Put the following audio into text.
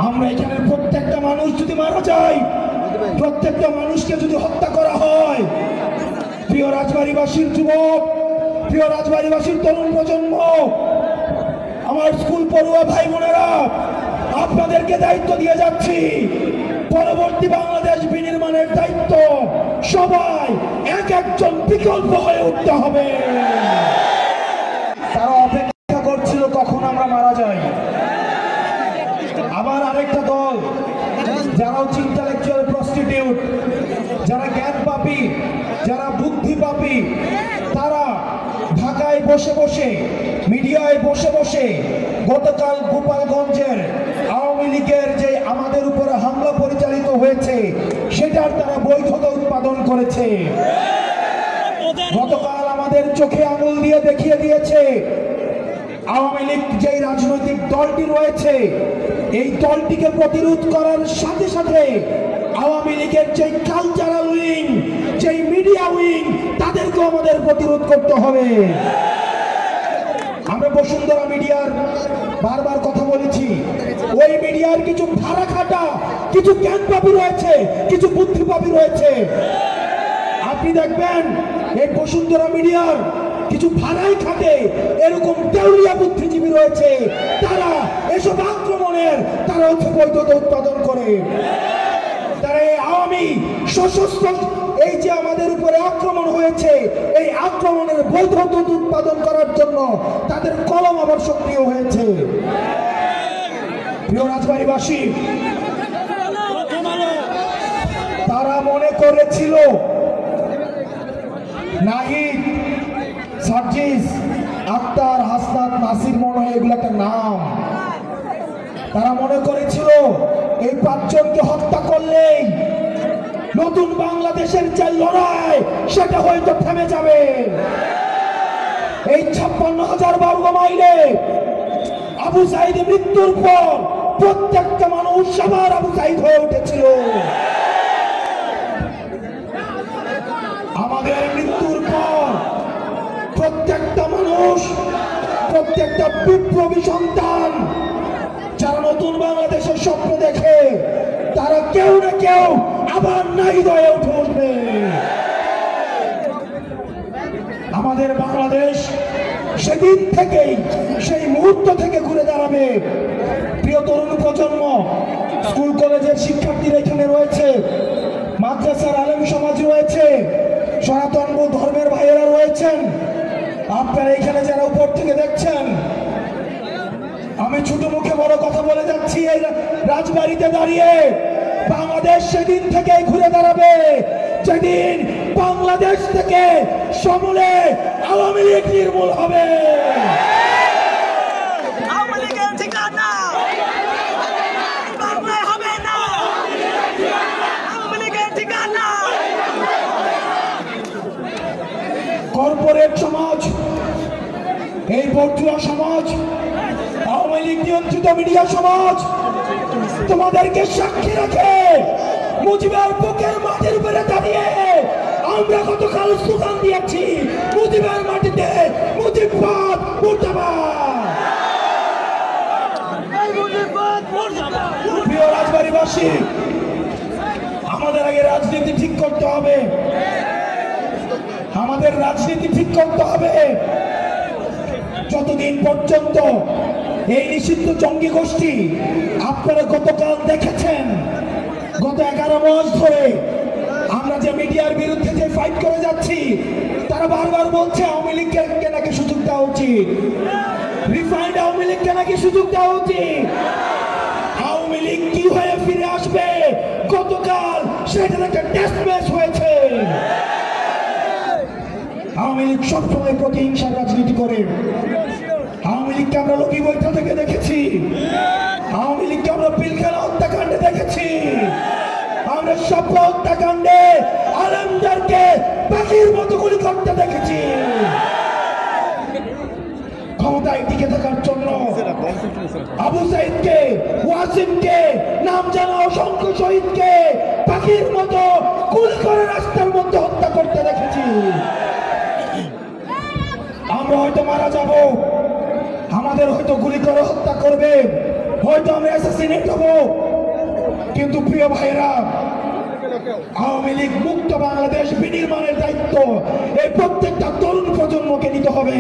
আমরা এখানে প্রত্যেকটা মানুষ যদি মারা যায়, প্রত্যেকটা মানুষকে যদি হত্যা করা হয়, প্রিয় রাজবাড়ীবাসীর যুবক, প্রিয় রাজবাড়ীবাসীর তরুণ প্রজন্ম, আমার স্কুল পড়ুয়া ভাই বোনেরা, আপনাদেরকে দায়িত্ব দিয়ে যাচ্ছি। পরবর্তী বাংলাদেশ বিনির্মাণের দায়িত্ব সবাই এক একজন বিকল্প হয়ে উঠতে হবে। তারা অপেক্ষা করছিল কখন আমরা মারা যাই। আবার আরেকটা দল, যারা ইন্টেলেকচুয়াল প্রস্টিটিউট, যারা জ্ঞান পাপী, যারা বুদ্ধি পাপী, তারা ঢাকায় বসে বসে, মিডিয়ায় বসে বসে গতকাল গোপালগঞ্জের আওয়ামী লীগের যে আমাদের উপরে হামলা পরিচালিত হয়েছে সেটার তারা বৈধতা উৎপাদন করেছে। গতকাল আমাদের চোখে আঙুল দিয়ে দেখিয়ে দিয়েছে আওয়ামী লীগ যে রাজনৈতিক দলটি রয়েছে, এই দলটিকে প্রতিরোধ করার সাথে সাথে আওয়ামী লীগের যে কালচারাল উইং, যে মিডিয়া উইং, তাদেরকেও আমাদের প্রতিরোধ করতে হবে। আমরা বসুন্ধরা মিডিয়ার বারবার কথা বলেছি, ওই মিডিয়ার কিছু ভাড়া খাটা, কিছু জ্ঞানপাপী রয়েছে, কিছু বুদ্ধিপাপী রয়েছে। আপনি দেখবেন এই বসুন্ধরা মিডিয়ার কিছু ভাড়াই খাটে এরকম দেউলিয়া বুদ্ধিজীবী রয়েছে, তারা এসব আক্রমণের তারা বৈধতা উৎপাদন করে। তারা এই আওয়ামী সশস্ত্র এই যে আমাদের উপরে আক্রমণ হয়েছে, এই আক্রমণের বৈধতা উৎপাদন করার জন্য তাদের কলম আবার সক্রিয় হয়েছে। প্রিয় রাজবাড়ীবাসী, তারা মনে করেছিল নাহিদ, সার্জিস, আক্তার, হাসনাত, নাসির, মনে হয় এগুলো একটা নাম। তারা মনে করেছিল এই পাঁচজনকে হত্যা করলেই নতুন বাংলাদেশের যে লড়াই সেটা হয়তো থেমে যাবে। এই 56,000 বর্গ মাইলে আবু সাইদ মৃত্যুর পর প্রত্যেকটা মানুষ সবার আবু সাইদ হয়ে উঠেছিল। আমাদের মৃত্যুর পর প্রত্যেকটা মানুষ, প্রত্যেকটা বিপ্লবী সন্তান যারা নতুন বাংলাদেশের স্বপ্ন দেখে, তারা কেউ না কেউ আবার নাহিদ হয়ে উঠে উঠবে। আমাদের বাংলাদেশ সেদিন থেকেই, সেই মুহূর্ত থেকে ঘুরে দাঁড়াবে। প্রিয় তরুণ প্রজন্ম, স্কুল কলেজের শিক্ষার্থীরা এখানে রয়েছে, মাদ্রাসার আলেম সমাজ রয়েছে, সনাতন ধর্মের ভাইয়েরা রয়েছেন, আপনারা এখানে যারা উপর থেকে দেখছেন, আমি ছোট মুখে বড় কথা বলে যাচ্ছি, এই রাজবাড়িতে দাঁড়িয়ে বাংলাদেশ সেদিন থেকে ঘুরে দাঁড়াবে যেদিন বাংলাদেশ থেকে সমূলে আওয়ামী লীগ নির্মূল হবে। কর্পোরেট সমাজ, এই বর্জুয়া সমাজ, আওয়ামী লীগ নিয়ন্ত্রিত মিডিয়া সমাজ তোমাদেরকে সাক্ষী রাখে মুজিবের বুকের মাটির উপরে দাঁড়িয়ে আমরা গতকাল স্লোগান দিয়েছি, মুজিবের মাটিতে মুজিববাদ মুর্দাবাদ। প্রিয় রাজবাড়ীবাসী, আমাদের আগে রাজনীতি ঠিক করতে হবে, আমাদের রাজনীতি ঠিক করতে হবে। যতদিন পর্যন্ত এই নিষিদ্ধ জঙ্গি গোষ্ঠী, আপনারা গতকাল দেখেছেন, গত 11 মাস ধরে আমরা যে মিডিয়ার বিরুদ্ধে যে ফাইট করে যাচ্ছি, তারা বারবার বলছে আওয়ামী লীগকে নাকি সুযোগ দেওয়া উচিত, রিফাইন্ড আওয়ামী লীগকে নাকি সুযোগ দেওয়া উচিত। আওয়ামী লীগ কি হয়ে ফিরে আসবে গতকাল সেটার একটা টেস্ট ম্যাচ হয়েছে। আওয়ামী লীগ সবসময় প্রতিহিংসার রাজনীতি করে। আওয়ামী লীগকে আমরা লগি বৈঠা থেকে দেখেছি, আওয়ামী লীগকে আমরা পিলখানা হত্যাকাণ্ডে দেখেছি, আমরা স্বপ্ন হত্যাকাণ্ডে আলেমদেরকে পাখির মতো গুলি করতে দেখেছি। ক্ষমতায় টিকে থাকার জন্য আবু সাইদকে, ওয়াসিমকে, নাম জানা অসংখ্য শহীদকে পাখির মতো গুলি করে রাস্তার মধ্যে হত্যা করতে দেখেছি। আমরা হয়তো মারা যাব, আমাদের হয়তো গুলি করে হত্যা করবে, হয়তো আমরা অ্যাসাসিনেট হব, কিন্তু প্রিয় ভাইরা, আওয়ামী লীগ মুক্ত বাংলাদেশ বিনির্মাণের দায়িত্ব এই প্রত্যেকটা তরুণ প্রজন্মকে নিতে হবে।